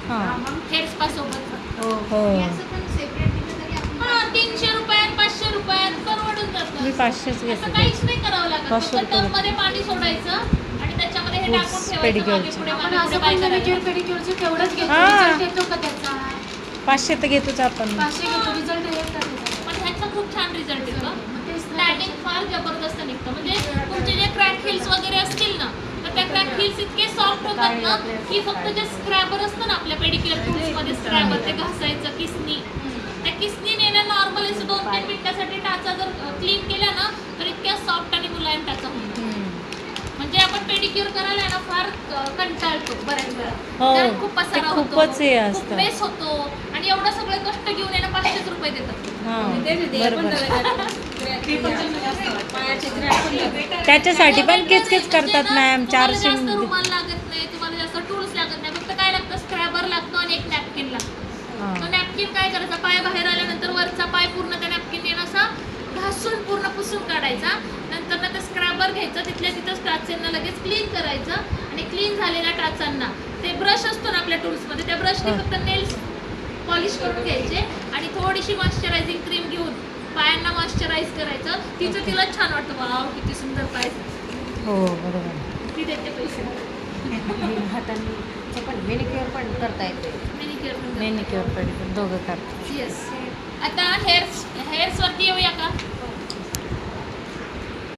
Hair spa सोबत. हो हां, 300 रुपयात 500 रुपयात परवडून जातं. मी 500च असं घेते. काहीच नाही करावं लागत. 500 फक्त टबमध्ये पाणी सोडायचं आणि त्याच्यामध्ये हे टाकून ठेवायचं. पेडिक्युअरचं. मागे आपण पुढे असं पण मॅनिक्युअर पेडिक्युअरचं तेवढंच घेतो. हां. रिझल्ट येतो का त्याचा? 500 तर घेतोच आपण. 500 घेतो, रिझल्ट येत पण ह्याचा खूप छान रिझल्ट येतो. तेच ना. स्टॅटिंग फार जबरदस्त निघतं. म्हणजे तुमचे जे क्रॅक हिल्स वगैरे असतील ना, तर त्या क्रॅक हिल्स इतके सॉफ्ट होतात ना की फक्त जे स्क्रॅबर असतं ना आपल्या पेडिक्युअर टूल्समध्ये, स्क्रॅबर ते घासायचं किसनी, त्या किसनीने ना नॉर्मल असं 2-3 मिनिटासाठी टाचा जर क्लीन केला ना तर इतक्या सॉफ्ट आणि मुलायम टाचा होतो. म्हणजे आपण पेडिक्युअर करायला ना फार कंटाळतो बऱ्याच वेळा. हो, कारण खूप पसारा ते होतो, खूपच हे खूप असतं. मेस होतो आणि एवढं सगळे कष्ट घेऊन येणं 500 रुपये देतात. हां बरोबर. त्याच्यासाठी पण किचकिच करतात मॅम. तुम्हाला 400 जास्त रुमाल लागत नाही, तुम्हाला जास्त टूल्स लागत नाही. फक्त काय लागतं, स्क्रॅबर लागतो आणि एक नॅपकिन लागतो. तो नॅपकिन काय करायचा, पाय बाहेर आल्यानंतर वरचा पाय पूर्ण त्या नॅपकिनने असा घासून पूर्ण पुसून काढायचा. नंतर ना ते स्क्रॅबर घ्यायचं, तिथल्या तिथंच टाचांना लगेच क्लीन करायचं आणि क्लीन झालेल्या टाचांना ते ब्रश असतो ना आपल्या टूल्समध्ये, त्या ब्रशने फक्त नेल्स पॉलिश करून घ्यायचे आणि थोडीशी मॉइश्चरायझिंग क्रीम घेऊन पायांना मॉइश्चराईज करायचं. तिचं तिला छान वाटतं, वाव किती सुंदर पाय. हो बरोबर. ती देते पैसे. हातांनी पण मेनिक्युअर पण करता येते. मेनिक्युअर मेनिक्युअर पेडिक्युअर दोघं करतात. येस. आता हेअर्सवरती येऊया का?